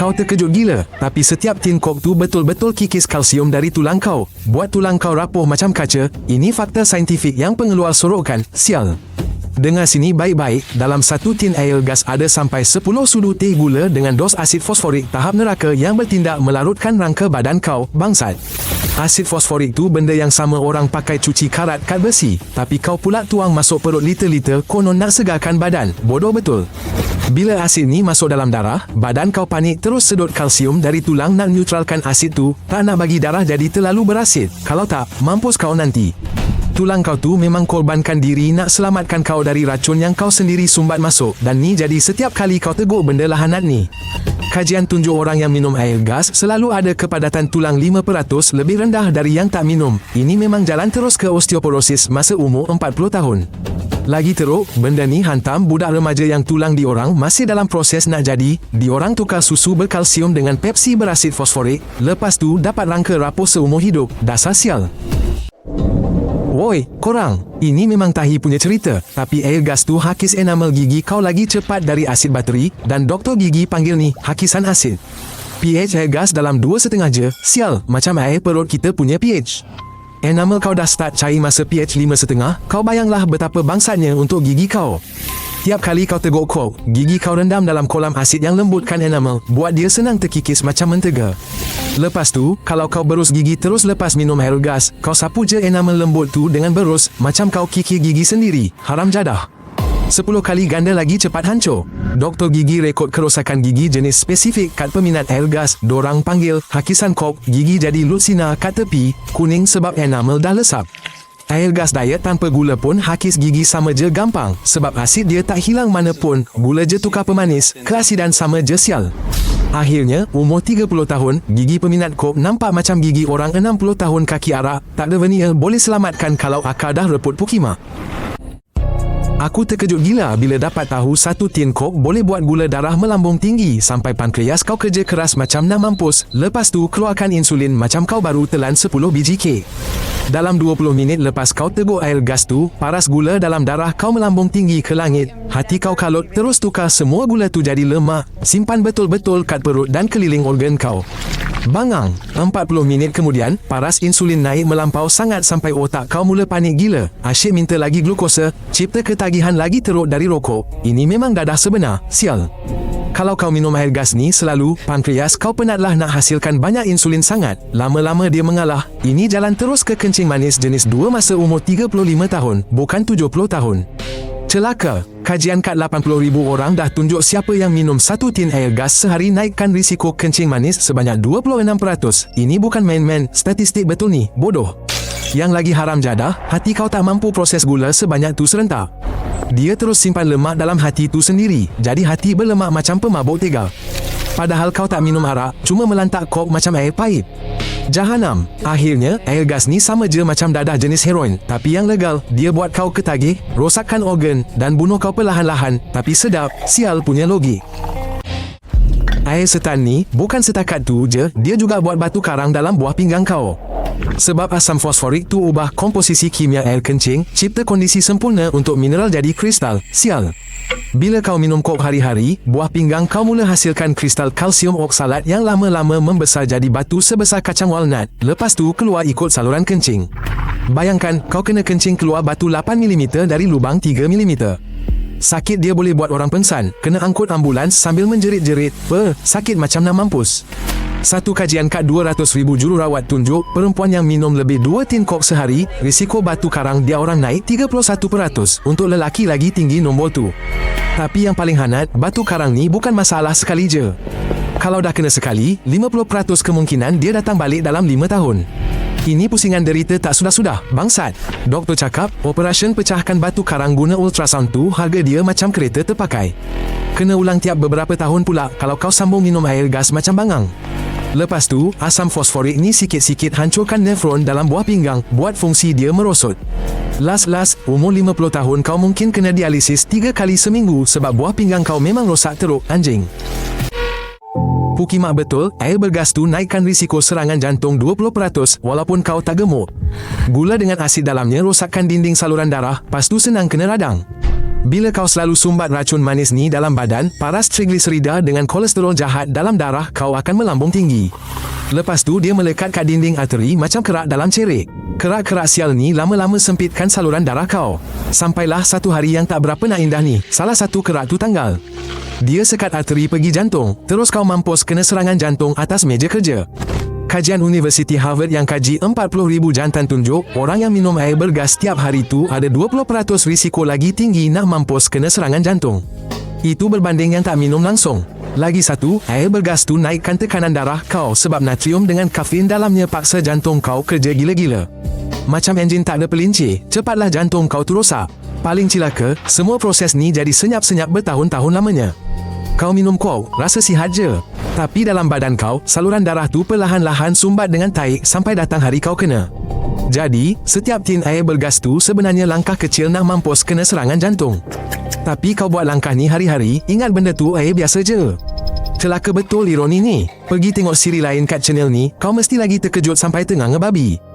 Kau terkejut gila, tapi setiap tin kok tu betul-betul kikis kalsium dari tulang kau. Buat tulang kau rapuh macam kaca. Ini fakta saintifik yang pengeluar sorokkan. Sial. Dengar sini baik-baik, dalam satu tin air gas ada sampai 10 sudu teh gula dengan dos asid fosforik tahap neraka yang bertindak melarutkan rangka badan kau, bangsat. Asid fosforik tu benda yang sama orang pakai cuci karat kad besi, tapi kau pula tuang masuk perut liter-liter konon nak segarkan badan. Bodoh betul. Bila asid ni masuk dalam darah, badan kau panik terus sedut kalsium dari tulang nak neutralkan asid tu, tak nak bagi darah jadi terlalu berasid. Kalau tak, mampus kau nanti. Tulang kau tu memang korbankan diri nak selamatkan kau dari racun yang kau sendiri sumbat masuk, dan ni jadi setiap kali kau teguk benda lahanat ni. Kajian tunjuk orang yang minum air gas selalu ada kepadatan tulang 5% lebih rendah dari yang tak minum. Ini memang jalan terus ke osteoporosis masa umur 40 tahun. Lagi teruk, benda ni hantam budak remaja yang tulang diorang masih dalam proses nak jadi. Diorang tukar susu berkalsium dengan Pepsi berasid fosforik, lepas tu dapat rangka rapuh seumur hidup. Dasar sial. Woi, korang, ini memang tahi punya cerita, tapi air gas tu hakis enamel gigi kau lagi cepat dari asid bateri, dan doktor gigi panggil ni hakisan asid. pH air gas dalam 2,5 je, sial, macam air perut kita punya pH. Enamel kau dah start cair masa pH 5,5, kau bayanglah betapa bangsatnya untuk gigi kau. Tiap kali kau teguk kok, gigi kau rendam dalam kolam asid yang lembutkan enamel, buat dia senang terkikis macam mentega. Lepas tu, kalau kau berus gigi terus lepas minum air gas, kau sapu je enamel lembut tu dengan berus, macam kau kikir gigi sendiri. Haram jadah. 10 kali ganda lagi cepat hancur. Doktor gigi rekod kerosakan gigi jenis spesifik kat peminat air gas. Dorang panggil hakisan kok, gigi jadi lutsina kat tepi, kuning sebab enamel dah lesap. Air gas diet tanpa gula pun hakis gigi sama je gampang, sebab asid dia tak hilang mana pun, gula je tukar pemanis, keasidan sama je sial. Akhirnya, umur 30 tahun, gigi peminat kok nampak macam gigi orang 60 tahun kaki arak. Tak ada veneer boleh selamatkan kalau akar dah reput pukimak. Aku terkejut gila bila dapat tahu satu tin kok boleh buat gula darah melambung tinggi sampai pankreas kau kerja keras macam nak mampus. Lepas tu keluarkan insulin macam kau baru telan 10 biji kek. Dalam 20 minit lepas kau teguk air gas tu, paras gula dalam darah kau melambung tinggi ke langit. Hati kau kalut terus tukar semua gula tu jadi lemak. Simpan betul-betul kat perut dan keliling organ kau. Bangang, 40 minit kemudian, paras insulin naik melampau sangat sampai otak kau mula panik gila. Asyik minta lagi glukosa, cipta ketagihan lagi teruk dari rokok. Ini memang dadah sebenar, sial. Kalau kau minum air gas ni selalu, pankreas kau penatlah nak hasilkan banyak insulin sangat. Lama-lama dia mengalah. Ini jalan terus ke kencing manis jenis 2 masa umur 35 tahun, bukan 70 tahun. Celaka, kajian kat 80,000 orang dah tunjuk siapa yang minum satu tin air gas sehari naikkan risiko kencing manis sebanyak 26%. Ini bukan main-main, statistik betul ni, bodoh. Yang lagi haram jadah, hati kau tak mampu proses gula sebanyak tu serentak. Dia terus simpan lemak dalam hati tu sendiri, jadi hati berlemak macam pemabuk tega. Padahal kau tak minum arak, cuma melantak kok macam air paip. Jahanam. Akhirnya, air gas ni sama je macam dadah jenis heroin, tapi yang legal. Dia buat kau ketagih, rosakkan organ dan bunuh kau perlahan-lahan, tapi sedap, sial punya logik. Air setan ni, bukan setakat tu je, dia juga buat batu karang dalam buah pinggang kau. Sebab asam fosforik tu ubah komposisi kimia air kencing, cipta kondisi sempurna untuk mineral jadi kristal, sial. Bila kau minum kok hari-hari, buah pinggang kau mula hasilkan kristal kalsium oksalat yang lama-lama membesar jadi batu sebesar kacang walnut. Lepas tu keluar ikut saluran kencing. Bayangkan, kau kena kencing keluar batu 8mm dari lubang 3mm. Sakit dia boleh buat orang pengsan, kena angkut ambulans sambil menjerit-jerit. Sakit macam nak mampus. Satu kajian kat 200,000 jururawat tunjuk, perempuan yang minum lebih 2 tin kok sehari, risiko batu karang dia orang naik 31%. Untuk lelaki lagi tinggi nombor tu. Tapi yang paling hangat, batu karang ni bukan masalah sekali je. Kalau dah kena sekali, 50% kemungkinan dia datang balik dalam 5 tahun. Ini pusingan derita tak sudah-sudah, bangsat. Doktor cakap, operasi pecahkan batu karang guna ultrasound tu harga dia macam kereta terpakai. Kena ulang tiap beberapa tahun pula kalau kau sambung minum air gas macam bangang. Lepas tu, asam fosforik ni sikit-sikit hancurkan nefron dalam buah pinggang, buat fungsi dia merosot. Last, umur 50 tahun kau mungkin kena dialisis 3 kali seminggu sebab buah pinggang kau memang rosak teruk, anjing. Pukimak betul, air bergas tu naikkan risiko serangan jantung 20% walaupun kau tak gemuk. Gula dengan asid dalamnya rosakkan dinding saluran darah, pas tu senang kena radang. Bila kau selalu sumbat racun manis ni dalam badan, paras trigliserida dengan kolesterol jahat dalam darah kau akan melambung tinggi. Lepas tu dia melekat kat dinding arteri macam kerak dalam cerik. Kerak-kerak sial ni lama-lama sempitkan saluran darah kau. Sampailah satu hari yang tak berapa nak indah ni, salah satu kerak tu tanggal. Dia sekat arteri pergi jantung, terus kau mampus kena serangan jantung atas meja kerja. Kajian Universiti Harvard yang kaji 40,000 jantan tunjuk, orang yang minum air bergas setiap hari tu ada 20% risiko lagi tinggi nak mampus kena serangan jantung. Itu berbanding yang tak minum langsung. Lagi satu, air bergas tu naikkan tekanan darah kau sebab natrium dengan kafein dalamnya paksa jantung kau kerja gila-gila. Macam enjin tak ada pelincir, cepatlah jantung kau tu rosak. Paling cilaka, semua proses ni jadi senyap-senyap bertahun-tahun lamanya. Kau minum coke, rasa sihat je. Tapi dalam badan kau, saluran darah tu perlahan-lahan sumbat dengan taik sampai datang hari kau kena. Jadi, setiap tin air bergas tu sebenarnya langkah kecil nak mampus kena serangan jantung. Tapi kau buat langkah ni hari-hari, ingat benda tu air biasa je. Celaka betul ironi ni. Pergi tengok siri lain kat channel ni, kau mesti lagi terkejut sampai tengah ngebabi.